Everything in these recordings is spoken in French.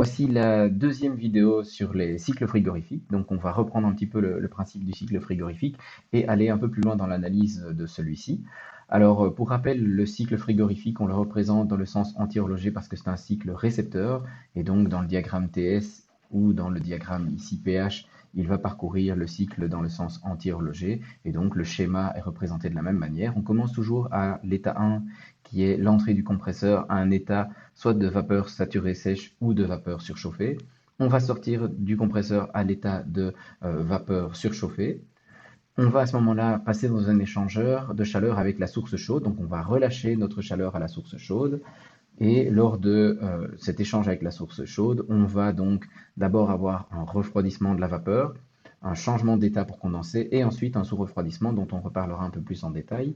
voici la deuxième vidéo sur les cycles frigorifiques. Donc on va reprendre un petit peu le principe du cycle frigorifique et aller un peu plus loin dans l'analyse de celui-ci. Alors pour rappel, le cycle frigorifique, on le représente dans le sens anti-horloger parce que c'est un cycle récepteur, et donc dans le diagramme TS ou dans le diagramme ici PH, il va parcourir le cycle dans le sens anti-horloger, et donc le schéma est représenté de la même manière. On commence toujours à l'état 1, qui est l'entrée du compresseur à un état soit de vapeur saturée sèche ou de vapeur surchauffée. On va sortir du compresseur à l'état de vapeur surchauffée. On va à ce moment-là passer dans un échangeur de chaleur avec la source chaude, donc on va relâcher notre chaleur à la source chaude. Et lors de cet échange avec la source chaude, on va donc d'abord avoir un refroidissement de la vapeur, un changement d'état pour condenser, et ensuite un sous-refroidissement dont on reparlera un peu plus en détail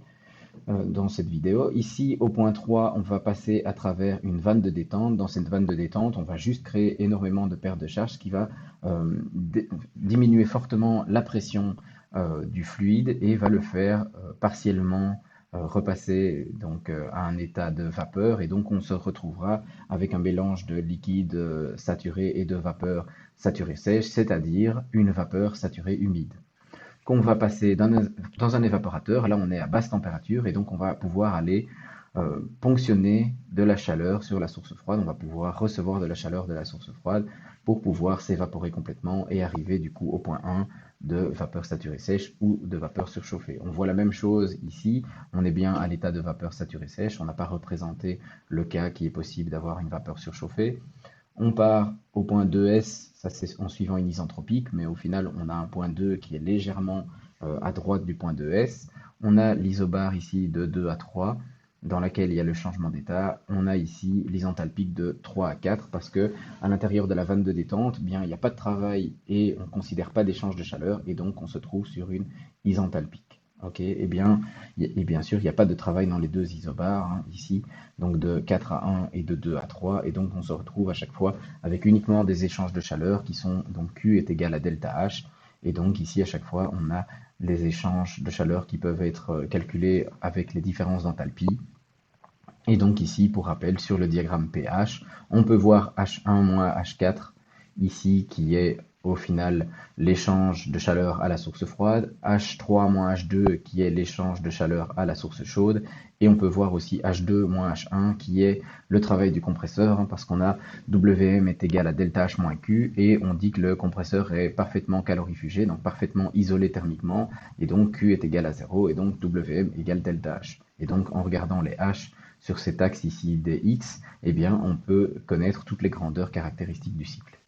dans cette vidéo. Ici, au point 3, on va passer à travers une vanne de détente. Dans cette vanne de détente, on va juste créer énormément de pertes de charge, ce qui va diminuer fortement la pression du fluide et va le faire partiellement repasser donc à un état de vapeur, et donc on se retrouvera avec un mélange de liquide saturé et de vapeur saturée sèche, c'est-à-dire une vapeur saturée humide qu'on va passer dans un évaporateur. Là on est à basse température et donc on va pouvoir aller ponctionner de la chaleur sur la source froide. On va pouvoir recevoir de la chaleur de la source froide pour pouvoir s'évaporer complètement et arriver du coup au point 1 de vapeur saturée sèche ou de vapeur surchauffée. On voit la même chose ici, on est bien à l'état de vapeur saturée sèche, on n'a pas représenté le cas qui est possible d'avoir une vapeur surchauffée. On part au point 2S, ça c'est en suivant une isentropique, mais au final on a un point 2 qui est légèrement à droite du point 2S. On a l'isobar ici de 2 à 3, dans laquelle il y a le changement d'état. On a ici l'isentalpique de 3 à 4, parce que à l'intérieur de la vanne de détente, bien, il n'y a pas de travail et on ne considère pas d'échange de chaleur, et donc on se trouve sur une isentalpique. Ok, et bien sûr, il n'y a pas de travail dans les deux isobars, hein, ici, donc de 4 à 1 et de 2 à 3, et donc on se retrouve à chaque fois avec uniquement des échanges de chaleur qui sont, donc Q est égal à delta H, et donc ici à chaque fois on a les échanges de chaleur qui peuvent être calculés avec les différences d'enthalpie. Et donc ici, pour rappel, sur le diagramme pH, on peut voir H1 moins H4 ici, qui est au final l'échange de chaleur à la source froide, H3 moins H2 qui est l'échange de chaleur à la source chaude, et on peut voir aussi H2 moins H1 qui est le travail du compresseur, hein, parce qu'on a Wm est égal à delta H moins Q, et on dit que le compresseur est parfaitement calorifugé, donc parfaitement isolé thermiquement, et donc Q est égal à 0, et donc Wm égale delta H. Et donc en regardant les H sur cet axe ici des X, eh bien on peut connaître toutes les grandeurs caractéristiques du cycle.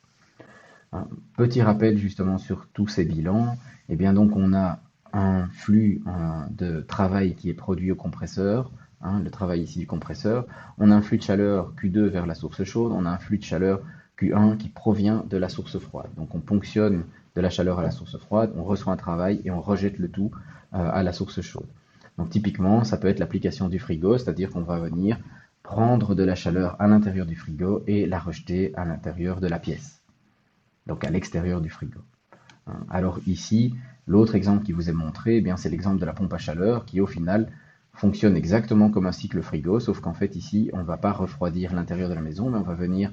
Un petit rappel justement sur tous ces bilans, eh bien donc on a un flux de travail qui est produit au compresseur, hein, le travail ici du compresseur, on a un flux de chaleur Q2 vers la source chaude, on a un flux de chaleur Q1 qui provient de la source froide. Donc on ponctionne de la chaleur à la source froide, on reçoit un travail et on rejette le tout à la source chaude. Donc typiquement, ça peut être l'application du frigo, c'est-à-dire qu'on va venir prendre de la chaleur à l'intérieur du frigo et la rejeter à l'intérieur de la pièce, donc à l'extérieur du frigo. Alors ici, l'autre exemple qui vous est montré, eh bien c'est l'exemple de la pompe à chaleur qui au final fonctionne exactement comme un cycle frigo, sauf qu'en fait ici, on ne va pas refroidir l'intérieur de la maison, mais on va venir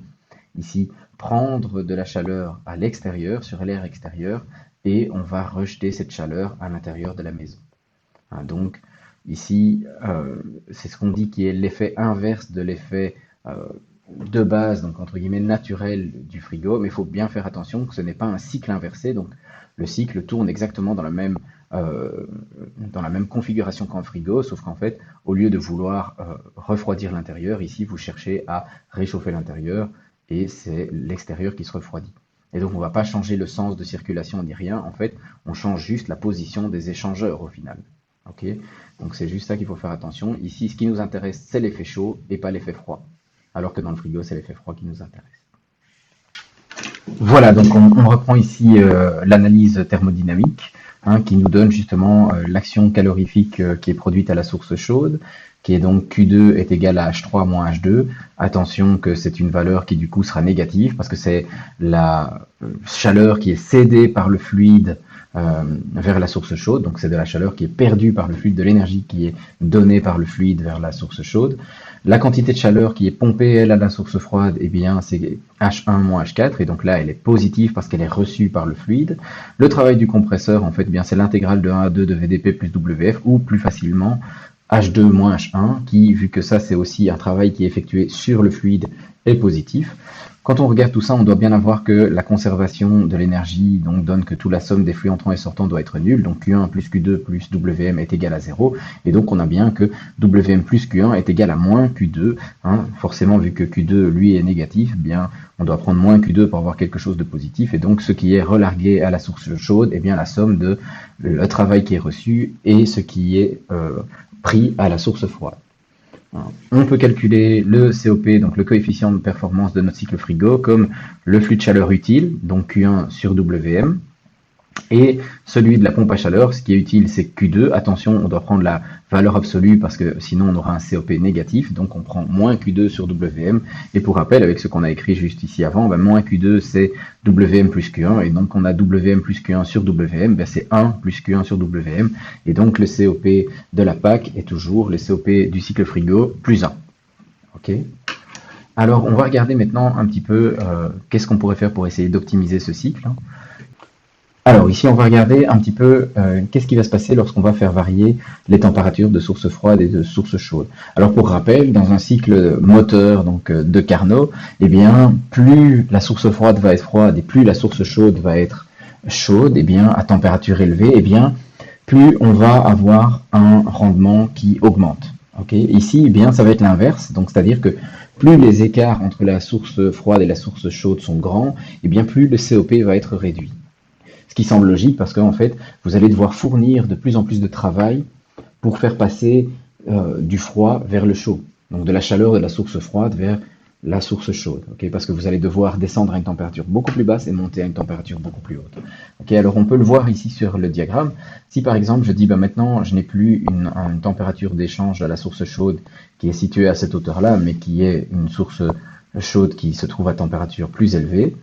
ici prendre de la chaleur à l'extérieur, sur l'air extérieur, et on va rejeter cette chaleur à l'intérieur de la maison. Donc ici, c'est ce qu'on dit qui est l'effet inverse de l'effet de base, donc entre guillemets naturel du frigo, mais il faut bien faire attention que ce n'est pas un cycle inversé, donc le cycle tourne exactement dans la même configuration qu'en frigo, sauf qu'en fait, au lieu de vouloir refroidir l'intérieur, ici vous cherchez à réchauffer l'intérieur, et c'est l'extérieur qui se refroidit. Et donc on ne va pas changer le sens de circulation ni rien, en fait, on change juste la position des échangeurs au final. Ok, donc c'est juste ça qu'il faut faire attention. Ici, ce qui nous intéresse, c'est l'effet chaud et pas l'effet froid. Alors que dans le frigo, c'est l'effet froid qui nous intéresse. Voilà, donc on reprend ici l'analyse thermodynamique, hein, qui nous donne justement l'action calorifique qui est produite à la source chaude, qui est donc Q2 est égal à H3 moins H2. Attention que c'est une valeur qui du coup sera négative, parce que c'est la chaleur qui est cédée par le fluide vers la source chaude, donc c'est de la chaleur qui est perdue par le fluide, de l'énergie qui est donnée par le fluide vers la source chaude. La quantité de chaleur qui est pompée, elle, à la source froide, eh bien, c'est H1 moins H4, et donc là, elle est positive parce qu'elle est reçue par le fluide. Le travail du compresseur, en fait, eh bien, c'est l'intégrale de 1 à 2 de VDP plus WF, ou plus facilement, H2 moins H1, qui, vu que ça, c'est aussi un travail qui est effectué sur le fluide, est positif. Quand on regarde tout ça, on doit bien avoir que la conservation de l'énergie donc donne que toute la somme des flux entrants et sortants doit être nulle. Donc Q1 plus Q2 plus WM est égal à 0. Et donc on a bien que WM plus Q1 est égal à moins Q2. Forcément, vu que Q2, lui, est négatif, eh bien on doit prendre moins Q2 pour avoir quelque chose de positif. Et donc ce qui est relargué à la source chaude, eh bien la somme de le travail qui est reçu et ce qui est pris à la source froide. On peut calculer le COP, donc le coefficient de performance de notre cycle frigo, comme le flux de chaleur utile, donc Q1 sur WM, et celui de la pompe à chaleur, ce qui est utile, c'est Q2. Attention, on doit prendre la valeur absolue parce que sinon on aura un COP négatif, donc on prend moins Q2 sur WM. Et pour rappel, avec ce qu'on a écrit juste ici avant, ben moins Q2 c'est WM plus Q1, et donc on a WM plus Q1 sur WM, ben c'est 1 plus Q1 sur WM, et donc le COP de la PAC est toujours le COP du cycle frigo plus 1. Ok. Alors on va regarder maintenant un petit peu qu'est-ce qu'on pourrait faire pour essayer d'optimiser ce cycle. Alors ici, on va regarder un petit peu qu'est-ce qui va se passer lorsqu'on va faire varier les températures de source froide et de source chaude. Alors pour rappel, dans un cycle moteur donc de Carnot, eh bien plus la source froide va être froide et plus la source chaude va être chaude, eh bien à température élevée, eh bien plus on va avoir un rendement qui augmente. Okay. Ici, eh bien ça va être l'inverse, donc c'est-à-dire que plus les écarts entre la source froide et la source chaude sont grands, eh bien plus le COP va être réduit. Ce qui semble logique parce qu'en fait, vous allez devoir fournir de plus en plus de travail pour faire passer du froid vers le chaud. Donc de la chaleur de la source froide vers la source chaude. Okay, parce que vous allez devoir descendre à une température beaucoup plus basse et monter à une température beaucoup plus haute. Okay, alors on peut le voir ici sur le diagramme. Si par exemple je dis ben maintenant je n'ai plus une température d'échange à la source chaude qui est située à cette hauteur-là, mais qui est une source chaude qui se trouve à température plus élevée,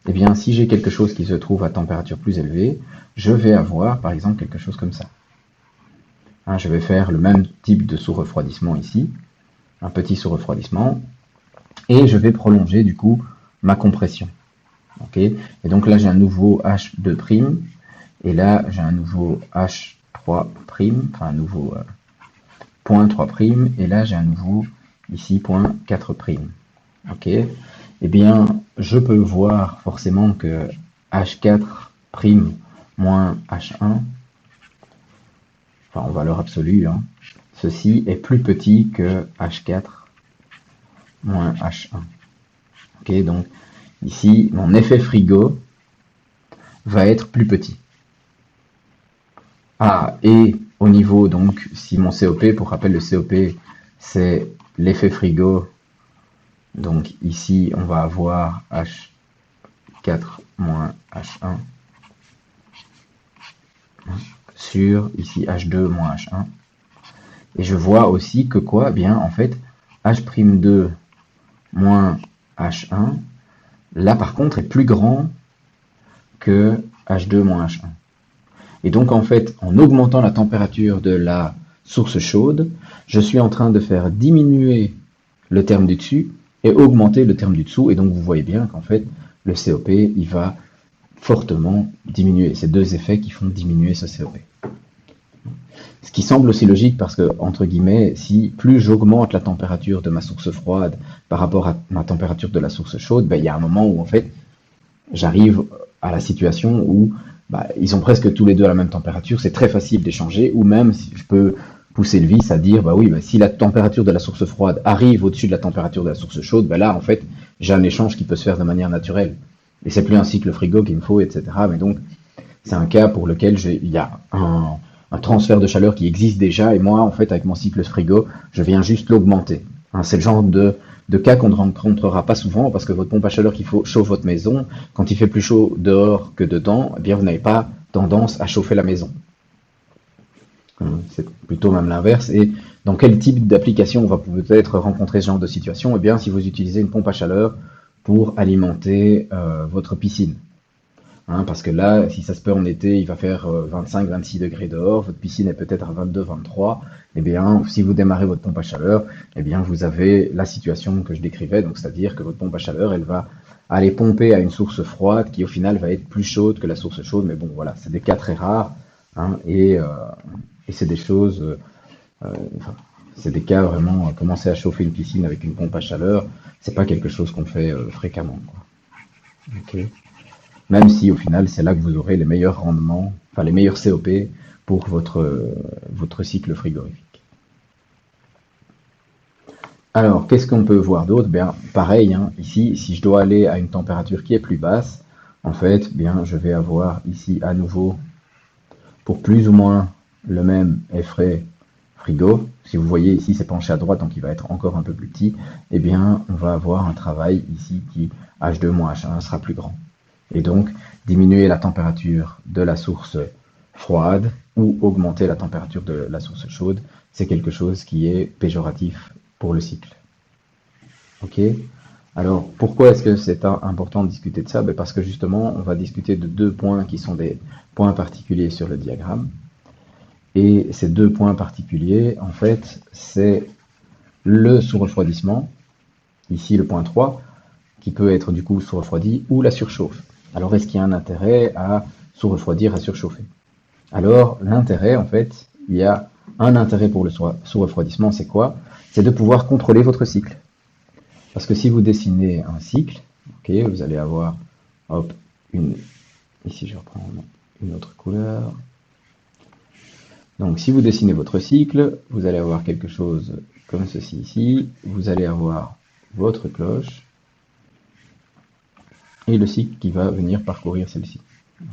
eh bien, si j'ai quelque chose qui se trouve à température plus élevée, je vais avoir, par exemple, quelque chose comme ça. Je vais faire le même type de sous-refroidissement ici, un petit sous-refroidissement, et je vais prolonger, du coup, ma compression. Okay. Et donc là, j'ai un nouveau H2', et là, j'ai un nouveau H3', enfin un nouveau point 3', et là, j'ai un nouveau, ici, point 4'. Ok. Eh bien, je peux voir forcément que H4' moins H1, enfin en valeur absolue, ceci est plus petit que H4 moins H1. Ok, donc ici, mon effet frigo va être plus petit. Ah, et au niveau, donc, si mon COP, pour rappel, le COP, c'est l'effet frigo. Donc ici, on va avoir H4 moins H1 sur ici H2 moins H1. Et je vois aussi que quoi? Bien, en fait, H'2 moins H1, là par contre, est plus grand que H2 moins H1. Et donc, en fait, en augmentant la température de la source chaude, je suis en train de faire diminuer le terme du dessus et augmenter le terme du dessous, et donc vous voyez bien qu'en fait le COP il va fortement diminuer. Ces deux effets qui font diminuer ce COP. Ce qui semble aussi logique parce que, entre guillemets, si plus j'augmente la température de ma source froide par rapport à ma température de la source chaude, ben, il y a un moment où en fait j'arrive à la situation où ils sont presque tous les deux à la même température, c'est très facile d'échanger, ou même si je peux pousser le vice à dire, si la température de la source froide arrive au-dessus de la température de la source chaude, là, en fait, j'ai un échange qui peut se faire de manière naturelle. Et c'est plus un cycle frigo qu'il me faut, etc. Mais donc, c'est un cas pour lequel il y a un transfert de chaleur qui existe déjà, et moi, en fait, avec mon cycle frigo, je viens juste l'augmenter. C'est le genre de cas qu'on ne rencontrera pas souvent, parce que votre pompe à chaleur qui chauffe votre maison, quand il fait plus chaud dehors que dedans, eh bien, vous n'avez pas tendance à chauffer la maison. C'est plutôt même l'inverse. Et dans quel type d'application on va peut-être rencontrer ce genre de situation? Eh bien, si vous utilisez une pompe à chaleur pour alimenter votre piscine. hein, parce que là, si ça se peut en été, il va faire 25-26 degrés dehors, votre piscine est peut-être à 22-23, eh bien, si vous démarrez votre pompe à chaleur, eh bien, vous avez la situation que je décrivais, donc c'est-à-dire que votre pompe à chaleur, elle va aller pomper à une source froide qui au final va être plus chaude que la source chaude, mais bon, voilà, c'est des cas très rares, hein, et c'est des choses, enfin, c'est des cas vraiment, commencer à chauffer une piscine avec une pompe à chaleur, c'est pas quelque chose qu'on fait fréquemment, quoi. Ok. Même si au final, c'est là que vous aurez les meilleurs rendements, enfin les meilleurs COP pour votre cycle frigorifique. Alors, qu'est-ce qu'on peut voir d'autre? Bien, pareil, hein, ici, si je dois aller à une température qui est plus basse, en fait, bien, je vais avoir ici à nouveau, pour plus ou moins le même effet frigo, si vous voyez ici, c'est penché à droite, donc il va être encore un peu plus petit, eh bien, on va avoir un travail ici qui, H2 moins H1, sera plus grand. Et donc, diminuer la température de la source froide ou augmenter la température de la source chaude, c'est quelque chose qui est péjoratif pour le cycle. Ok? Alors, pourquoi est-ce que c'est important de discuter de ça? Ben parce que justement, on va discuter de deux points qui sont des points particuliers sur le diagramme. Et ces deux points particuliers, en fait, c'est le sous-refroidissement, ici le point 3, qui peut être du coup sous-refroidi, ou la surchauffe. Alors, est-ce qu'il y a un intérêt à sous-refroidir, à surchauffer? Alors, l'intérêt, en fait, il y a un intérêt pour le sous-refroidissement, c'est quoi? C'est de pouvoir contrôler votre cycle. Parce que si vous dessinez un cycle, ok, vous allez avoir, hop, ici je reprends une autre couleur. Donc, si vous dessinez votre cycle, vous allez avoir quelque chose comme ceci ici. Vous allez avoir votre cloche et le cycle qui va venir parcourir celle-ci.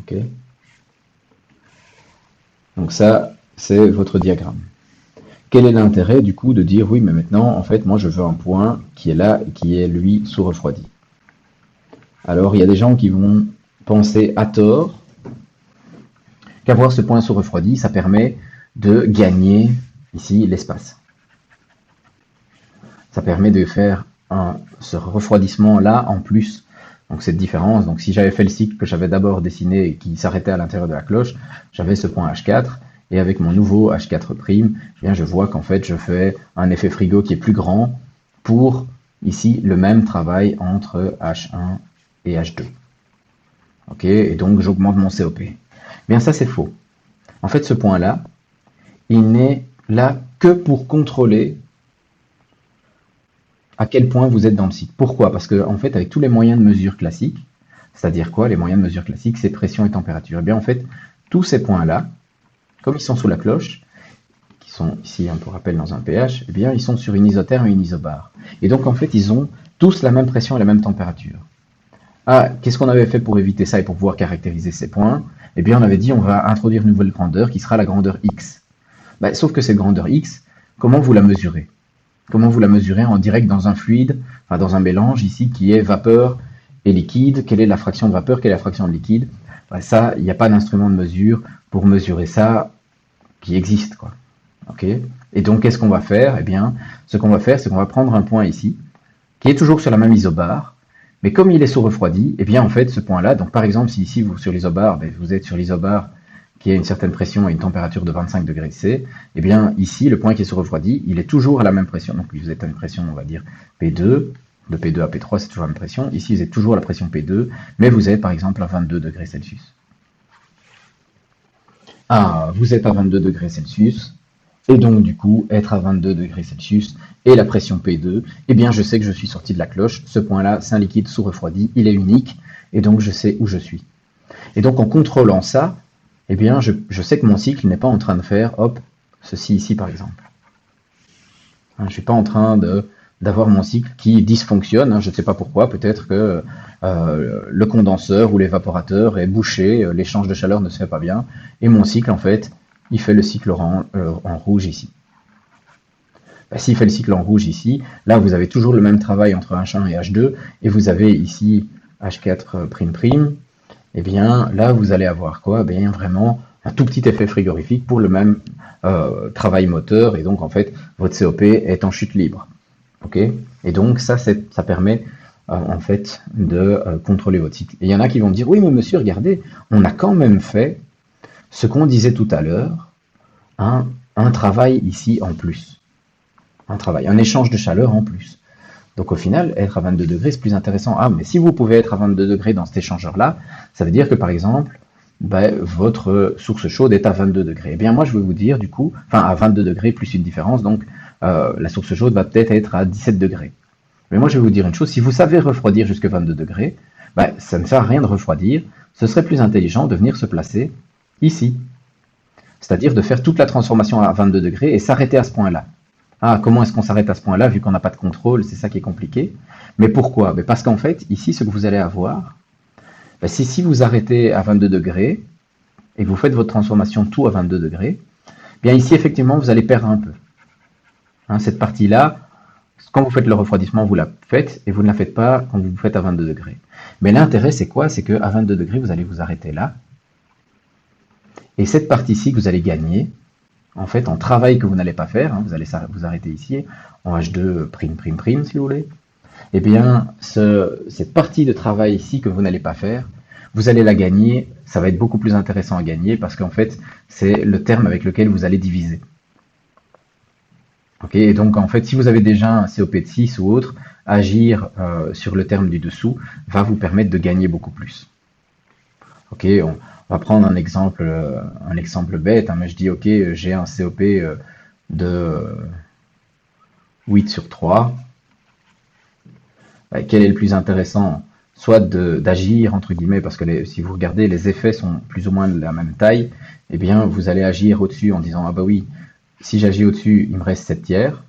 Ok. Donc ça, c'est votre diagramme. Quel est l'intérêt du coup de dire oui, mais maintenant, en fait, moi je veux un point qui est là et qui est lui sous-refroidi. Alors, il y a des gens qui vont penser à tort qu'avoir ce point sous-refroidi, ça permet de gagner ici l'espace. Ça permet de faire ce refroidissement-là en plus. Donc cette différence, donc si j'avais fait le cycle que j'avais d'abord dessiné et qui s'arrêtait à l'intérieur de la cloche, j'avais ce point H4, et avec mon nouveau H4', eh bien je vois qu'en fait je fais un effet frigo qui est plus grand pour ici le même travail entre H1 et H2. Ok, et donc j'augmente mon COP. Bien ça c'est faux. En fait ce point-là, il n'est là que pour contrôler à quel point vous êtes dans le cycle. Pourquoi? Parce que en fait, avec tous les moyens de mesure classiques, c'est-à-dire quoi? Les moyens de mesure classiques, c'est pression et température. Et bien en fait, tous ces points-là, comme ils sont sous la cloche, qui sont ici, pour rappel, dans un pH, eh bien ils sont sur une isotherme et une isobare. Et donc en fait, ils ont tous la même pression et la même température. Ah, qu'est-ce qu'on avait fait pour éviter ça et pour pouvoir caractériser ces points? Eh bien, on avait dit on va introduire une nouvelle grandeur qui sera la grandeur X. Ben, sauf que cette grandeur X, comment vous la mesurez? Comment vous la mesurez en direct dans un fluide, enfin dans un mélange ici qui est vapeur et liquide? Quelle est la fraction de vapeur? Quelle est la fraction de liquide? Ben, ça, il n'y a pas d'instrument de mesure pour mesurer ça qui existe, quoi. Ok? Et donc, qu'est-ce qu'on va faire? Eh bien, ce qu'on va faire, c'est qu'on va prendre un point ici, qui est toujours sur la même isobare, mais comme il est sous-refroidi, eh bien, en fait, ce point-là, donc par exemple, si ici, vous sur l'isobare, ben, vous êtes sur l'isobare qui a une certaine pression et une température de 25 degrés C, eh bien, ici, le point qui est sous-refroidi, il est toujours à la même pression. Donc, vous êtes à une pression, on va dire, P2, de P2 à P3, c'est toujours la même pression. Ici, vous êtes toujours à la pression P2, mais vous êtes, par exemple, à 22 degrés Celsius. Ah, vous êtes à 22 degrés Celsius, et donc du coup, être à 22 degrés Celsius et la pression P2, eh bien je sais que je suis sorti de la cloche, ce point-là, c'est un liquide sous-refroidi, il est unique, et donc je sais où je suis. Et donc en contrôlant ça, eh bien je sais que mon cycle n'est pas en train de faire, hop, ceci ici par exemple. Je ne suis pas en train d'avoir mon cycle qui dysfonctionne, je ne sais pas pourquoi, peut-être que le condenseur ou l'évaporateur est bouché, l'échange de chaleur ne se fait pas bien, et mon cycle en fait, il fait le cycle en rouge ici. Ben, s'il fait le cycle en rouge ici, là vous avez toujours le même travail entre H1 et H2, et vous avez ici H4'', et bien là vous allez avoir quoi? Bien vraiment un tout petit effet frigorifique pour le même travail moteur, et donc en fait votre COP est en chute libre. Ok? Et donc ça permet en fait, de contrôler votre cycle. Et il y en a qui vont dire, oui, mais monsieur, regardez, on a quand même fait ce qu'on disait tout à l'heure, un, un travail ici en plus. Un travail, un échange de chaleur en plus. Donc au final, être à 22 degrés, c'est plus intéressant. Ah, mais si vous pouvez être à 22 degrés dans cet échangeur-là, ça veut dire que par exemple, ben, votre source chaude est à 22 degrés. Eh bien moi, je vais vous dire du coup, enfin à 22 degrés plus une différence, donc la source chaude va peut-être être à 17 degrés. Mais moi, je vais vous dire une chose, si vous savez refroidir jusqu'à 22 degrés, ben, ça ne sert à rien de refroidir. Ce serait plus intelligent de venir se placer ici. C'est-à-dire de faire toute la transformation à 22 degrés et s'arrêter à ce point-là. Ah, comment est-ce qu'on s'arrête à ce point-là, vu qu'on n'a pas de contrôle, c'est ça qui est compliqué. Mais pourquoi? Ben parce qu'en fait, ici, ce que vous allez avoir, ben c'est si vous arrêtez à 22 degrés et que vous faites votre transformation tout à 22 degrés, bien ici, effectivement, vous allez perdre un peu. Hein, cette partie-là, quand vous faites le refroidissement, vous la faites et vous ne la faites pas quand vous vous faites à 22 degrés. Mais l'intérêt, c'est quoi? C'est qu'à 22 degrés, vous allez vous arrêter là. Et cette partie-ci que vous allez gagner, en fait, en travail que vous n'allez pas faire, hein, vous allez vous arrêter ici, en H2 prime, prime, prime, si vous voulez, eh bien, cette partie de travail ici que vous n'allez pas faire, vous allez la gagner, ça va être beaucoup plus intéressant à gagner parce qu'en fait, c'est le terme avec lequel vous allez diviser. Ok, et donc en fait, si vous avez déjà un COP de 6 ou autre, agir sur le terme du dessous va vous permettre de gagner beaucoup plus. Ok, on va prendre un exemple bête, hein, mais je dis ok, j'ai un COP de 8 sur 3. Quel est le plus intéressant? Soit d'agir, entre guillemets, parce que si vous regardez, les effets sont plus ou moins de la même taille, eh bien, vous allez agir au-dessus en disant, ah bah oui, si j'agis au-dessus, il me reste 7 tiers,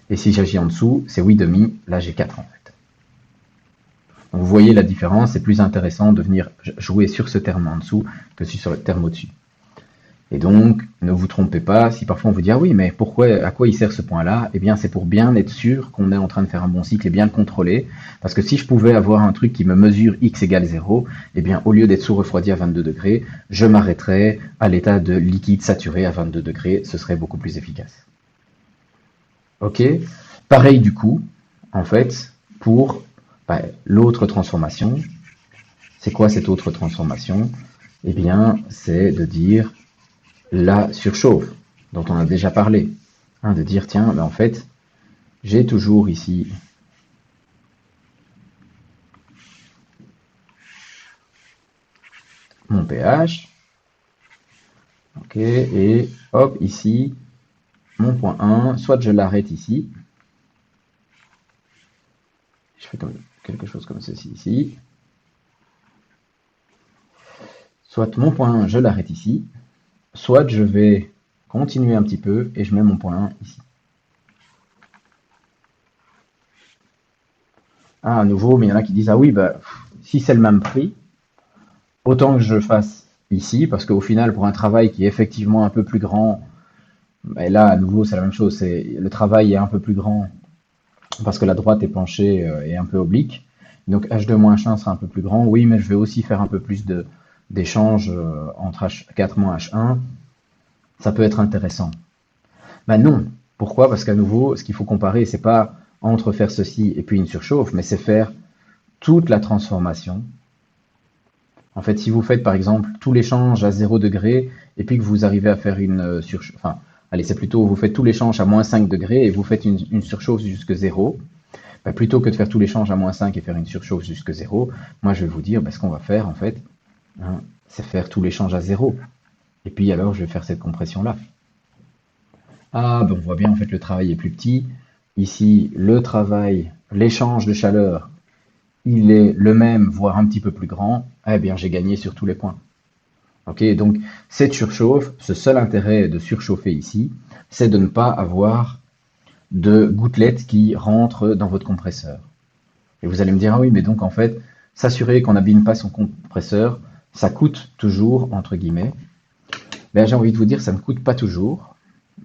et si j'agis en dessous, c'est 8 demi, là j'ai 4 en fait. Donc vous voyez la différence, c'est plus intéressant de venir jouer sur ce terme en dessous que sur le terme au-dessus. Et donc, ne vous trompez pas, si parfois on vous dit, ah oui, mais pourquoi, à quoi il sert ce point-là? Eh bien, c'est pour bien être sûr qu'on est en train de faire un bon cycle et bien le contrôler. Parce que si je pouvais avoir un truc qui me mesure x égale 0, eh bien, au lieu d'être sous-refroidi à 22 degrés, je m'arrêterais à l'état de liquide saturé à 22 degrés. Ce serait beaucoup plus efficace. Ok? Pareil du coup, en fait, pour l'autre transformation. C'est quoi cette autre transformation? Eh bien, c'est de dire la surchauffe, dont on a déjà parlé. Hein, de dire, tiens, ben en fait, j'ai toujours ici mon pH. Ok, et hop, ici, mon point 1, soit je l'arrête ici. Je fais quelque chose comme ceci ici. Soit mon point 1, je l'arrête ici. Soit je vais continuer un petit peu et je mets mon point 1 ici. Ah, à nouveau, mais il y en a qui disent, ah oui, bah, si c'est le même prix, autant que je fasse ici, parce qu'au final, pour un travail qui est effectivement un peu plus grand, et là, à nouveau, c'est la même chose, le travail est un peu plus grand parce que la droite est penchée et un peu oblique. Donc H2-H1 sera un peu plus grand, oui, mais je vais aussi faire un peu plus d'échanges entre H4-H1. Ça peut être intéressant. Ben non. Pourquoi? Parce qu'à nouveau, ce qu'il faut comparer, c'est pas entre faire ceci et puis une surchauffe, mais c'est faire toute la transformation. En fait, si vous faites par exemple tout l'échange à 0 degré et puis que vous arrivez à faire une surchauffe, enfin, allez, c'est plutôt vous faites tout l'échange à moins 5 degrés et vous faites une surchauffe jusque 0, ben, plutôt que de faire tout l'échange à moins 5 et faire une surchauffe jusque 0, moi je vais vous dire ben, ce qu'on va faire en fait, hein, c'est faire tout l'échange à 0. Et puis alors je vais faire cette compression-là. Ah, ben on voit bien en fait le travail est plus petit. Ici, le travail, l'échange de chaleur, il est le même, voire un petit peu plus grand. Eh bien, j'ai gagné sur tous les points. Ok, donc cette surchauffe, ce seul intérêt de surchauffer ici, c'est de ne pas avoir de gouttelettes qui rentrent dans votre compresseur. Et vous allez me dire, ah oui, mais donc en fait, s'assurer qu'on n'abîme pas son compresseur, ça coûte toujours, entre guillemets. Ben, j'ai envie de vous dire, ça ne coûte pas toujours.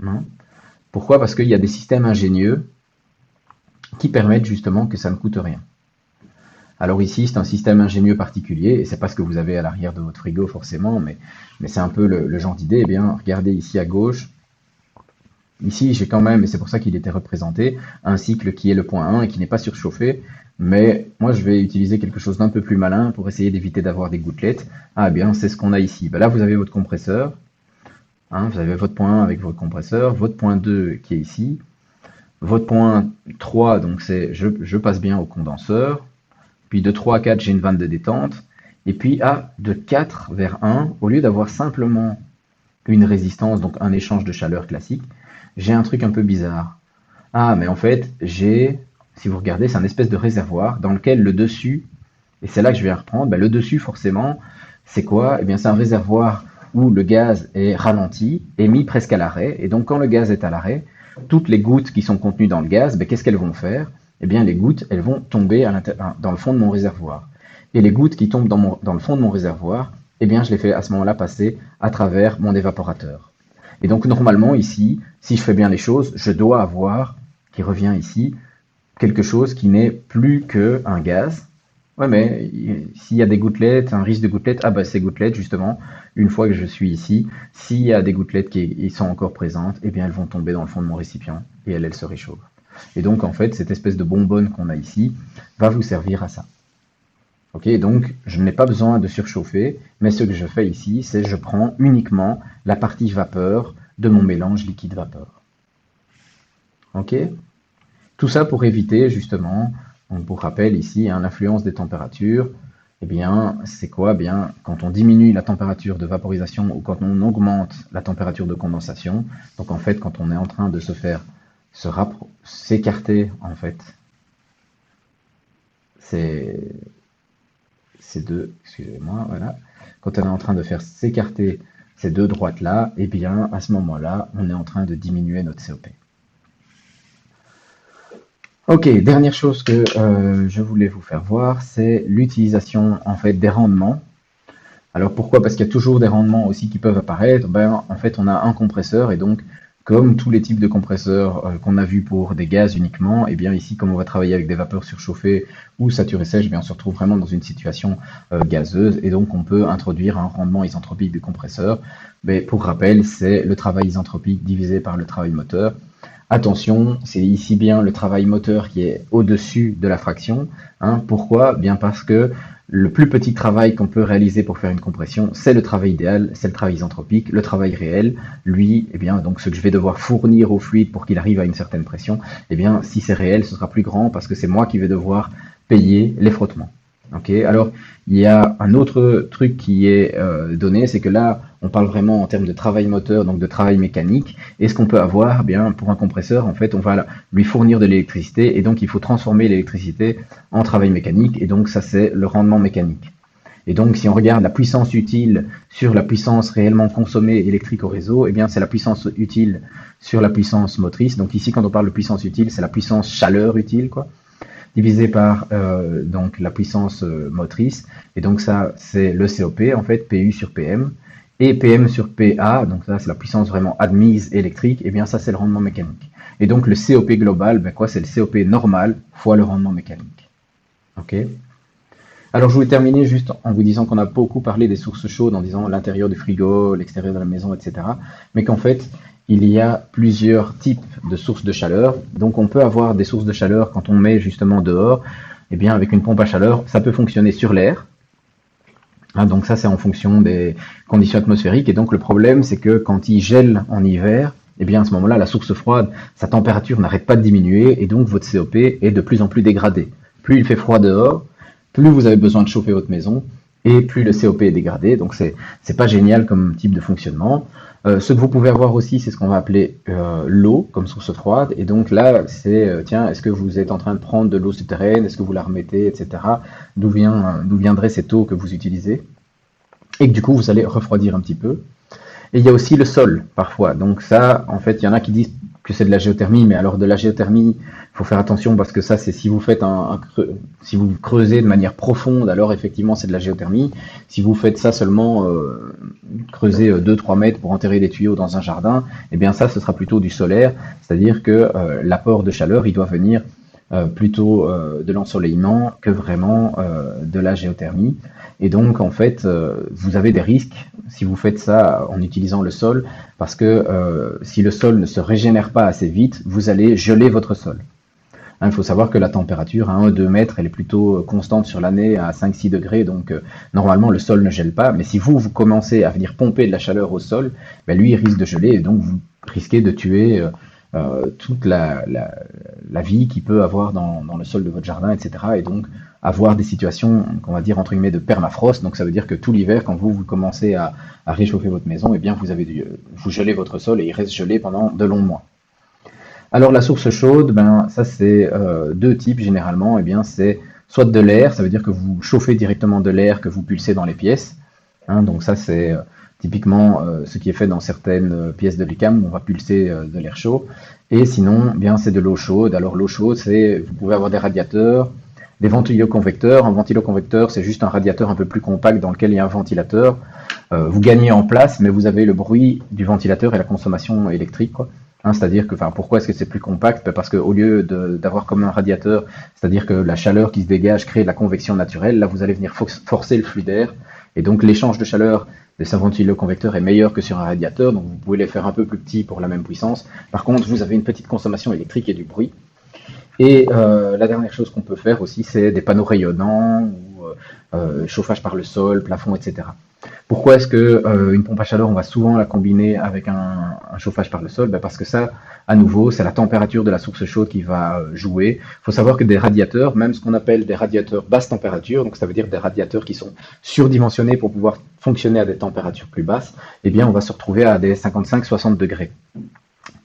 Hein. Pourquoi? Parce qu'il y a des systèmes ingénieux qui permettent justement que ça ne coûte rien. Alors ici, c'est un système ingénieux particulier, et c'est pas ce que vous avez à l'arrière de votre frigo forcément, mais c'est un peu le genre d'idée. Eh bien, regardez ici à gauche, ici j'ai quand même, et c'est pour ça qu'il était représenté, un cycle qui est le point 1 et qui n'est pas surchauffé. Mais moi, je vais utiliser quelque chose d'un peu plus malin pour essayer d'éviter d'avoir des gouttelettes. Ah bien, c'est ce qu'on a ici. Ben là, vous avez votre compresseur. Hein, vous avez votre point 1 avec votre compresseur, votre point 2 qui est ici, votre point 3, donc c'est je passe bien au condenseur. Puis de 3 à 4, j'ai une vanne de détente. Et puis de 4 vers 1, au lieu d'avoir simplement une résistance, donc un échange de chaleur classique, j'ai un truc un peu bizarre. Ah, mais en fait, si vous regardez, c'est un espèce de réservoir dans lequel le dessus, et c'est là que je vais reprendre, ben, le dessus forcément, c'est quoi? Eh bien, c'est un réservoir où le gaz est ralenti et mis presque à l'arrêt. Et donc, quand le gaz est à l'arrêt, toutes les gouttes qui sont contenues dans le gaz, ben, qu'est-ce qu'elles vont faire? Eh bien, les gouttes, elles vont tomber dans le fond de mon réservoir. Et les gouttes qui tombent dans le fond de mon réservoir, eh bien, je les fais à ce moment-là passer à travers mon évaporateur. Et donc, normalement, ici, si je fais bien les choses, je dois avoir, qui revient ici, quelque chose qui n'est plus qu'un gaz. Ouais, mais s'il y a des gouttelettes, un risque de gouttelettes, ah bah ces gouttelettes, justement, une fois que je suis ici, s'il y a des gouttelettes qui sont encore présentes, eh bien elles vont tomber dans le fond de mon récipient et elles se réchauffent. Et donc, en fait, cette espèce de bonbonne qu'on a ici va vous servir à ça. Ok, donc je n'ai pas besoin de surchauffer, mais ce que je fais ici, c'est je prends uniquement la partie vapeur de mon mélange liquide-vapeur. Ok? Tout ça pour éviter justement, pour rappel ici, hein, l'influence des températures. Eh bien, c'est quoi? Eh bien, quand on diminue la température de vaporisation ou quand on augmente la température de condensation, donc en fait, quand on est en train de se faire s'écarter, en fait, ces deux, excusez-moi, voilà, quand on est en train de faire s'écarter ces deux droites-là, eh bien, à ce moment-là, on est en train de diminuer notre COP. Ok, dernière chose que je voulais vous faire voir, c'est l'utilisation en fait des rendements. Alors pourquoi? Parce qu'il y a toujours des rendements aussi qui peuvent apparaître. Ben, en fait, on a un compresseur et donc, comme tous les types de compresseurs qu'on a vus pour des gaz uniquement, et bien ici, comme on va travailler avec des vapeurs surchauffées ou saturées sèches, bien on se retrouve vraiment dans une situation gazeuse et donc on peut introduire un rendement isentropique du compresseur. Mais pour rappel, c'est le travail isentropique divisé par le travail moteur. Attention, c'est ici bien le travail moteur qui est au-dessus de la fraction. Hein. Pourquoi? Bien parce que le plus petit travail qu'on peut réaliser pour faire une compression, c'est le travail idéal, c'est le travail isentropique. Le travail réel, lui, eh bien, donc ce que je vais devoir fournir au fluide pour qu'il arrive à une certaine pression, eh bien, si c'est réel, ce sera plus grand parce que c'est moi qui vais devoir payer les frottements. Okay. Alors, il y a un autre truc qui est donné, c'est que là, on parle vraiment en termes de travail moteur, donc de travail mécanique. Et ce qu'on peut avoir, bien, pour un compresseur, en fait, on va lui fournir de l'électricité, et donc il faut transformer l'électricité en travail mécanique, et donc ça, c'est le rendement mécanique. Et donc, si on regarde la puissance utile sur la puissance réellement consommée électrique au réseau, eh bien, c'est la puissance utile sur la puissance motrice. Donc ici, quand on parle de puissance utile, c'est la puissance chaleur utile, quoi, divisé par donc la puissance motrice. Et donc ça, c'est le COP, en fait, PU sur PM. Et PM sur PA, donc ça, c'est la puissance vraiment admise électrique. Et bien ça, c'est le rendement mécanique. Et donc le COP global, ben quoi, c'est le COP normal fois le rendement mécanique. Ok. Alors je voulais terminer juste en vous disant qu'on a beaucoup parlé des sources chaudes, en disant l'intérieur du frigo, l'extérieur de la maison, etc. Mais qu'en fait, il y a plusieurs types de sources de chaleur. Donc on peut avoir des sources de chaleur quand on met justement dehors. Eh bien avec une pompe à chaleur, ça peut fonctionner sur l'air. Hein, donc ça c'est en fonction des conditions atmosphériques. Et donc le problème c'est que quand il gèle en hiver, eh bien à ce moment-là la source froide, sa température n'arrête pas de diminuer et donc votre COP est de plus en plus dégradé. Plus il fait froid dehors, plus vous avez besoin de chauffer votre maison et plus le COP est dégradé. Donc c'est pas génial comme type de fonctionnement. Ce que vous pouvez avoir aussi, c'est ce qu'on va appeler l'eau comme source froide. Et donc là, c'est tiens, est-ce que vous êtes en train de prendre de l'eau souterraine, est-ce que vous la remettez, etc. D'où viendrait cette eau que vous utilisez? Et que du coup, vous allez refroidir un petit peu. Et il y a aussi le sol, parfois. Donc ça, en fait, il y en a qui disent que c'est de la géothermie, mais alors de la géothermie, il faut faire attention parce que ça, c'est si vous faites si vous creusez de manière profonde, alors effectivement, c'est de la géothermie. Si vous faites ça seulement, creuser 2-3 mètres pour enterrer des tuyaux dans un jardin, eh bien ça, ce sera plutôt du solaire, c'est-à-dire que l'apport de chaleur, il doit venir plutôt de l'ensoleillement que vraiment de la géothermie. Et donc, en fait, vous avez des risques si vous faites ça en utilisant le sol, parce que si le sol ne se régénère pas assez vite, vous allez geler votre sol. Hein, il faut savoir que la température à 1-2 mètres, elle est plutôt constante sur l'année à 5-6 degrés, donc normalement le sol ne gèle pas. Mais si vous commencez à venir pomper de la chaleur au sol, ben, lui il risque de geler et donc vous risquez de tuer toute la vie qu'il peut avoir dans le sol de votre jardin, etc. Et donc avoir des situations qu'on va dire entre guillemets de permafrost. Donc ça veut dire que tout l'hiver, quand vous commencez à réchauffer votre maison, eh bien vous gelez votre sol et il reste gelé pendant de longs mois. Alors la source chaude, ben ça c'est deux types généralement. Eh bien c'est soit de l'air, ça veut dire que vous chauffez directement de l'air que vous pulsez dans les pièces. Hein, donc ça c'est typiquement ce qui est fait dans certaines pièces de l'UQAM où on va pulser de l'air chaud. Et sinon, eh bien c'est de l'eau chaude. Alors l'eau chaude, c'est vous pouvez avoir des radiateurs, des ventiloconvecteurs. Un ventiloconvecteur, c'est juste un radiateur un peu plus compact dans lequel il y a un ventilateur. Vous gagnez en place, mais vous avez le bruit du ventilateur et la consommation électrique, quoi. Hein, c'est-à-dire que, enfin, pourquoi est-ce que c'est plus compact? Ben, parce qu'au lieu d'avoir comme un radiateur, c'est-à-dire que la chaleur qui se dégage crée de la convection naturelle, là vous allez venir forcer le flux d'air, et donc l'échange de chaleur de ce ventiloconvecteur est meilleur que sur un radiateur, donc vous pouvez les faire un peu plus petits pour la même puissance. Par contre, vous avez une petite consommation électrique et du bruit. Et la dernière chose qu'on peut faire aussi, c'est des panneaux rayonnants, ou chauffage par le sol, plafond, etc. Pourquoi est-ce que une pompe à chaleur, on va souvent la combiner avec un chauffage par le sol? Ben parce que ça, à nouveau, c'est la température de la source chaude qui va jouer. Il faut savoir que des radiateurs, même ce qu'on appelle des radiateurs basse température, donc ça veut dire des radiateurs qui sont surdimensionnés pour pouvoir fonctionner à des températures plus basses, eh bien on va se retrouver à des 55-60 degrés.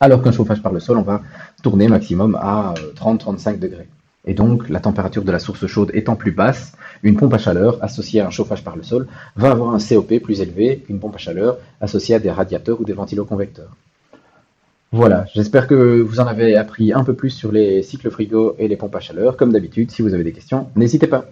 Alors qu'un chauffage par le sol, on va tourner maximum à 30-35 degrés. Et donc, la température de la source chaude étant plus basse, une pompe à chaleur associée à un chauffage par le sol va avoir un COP plus élevé qu'une pompe à chaleur associée à des radiateurs ou des ventiloconvecteurs. Voilà, j'espère que vous en avez appris un peu plus sur les cycles frigo et les pompes à chaleur. Comme d'habitude, si vous avez des questions, n'hésitez pas.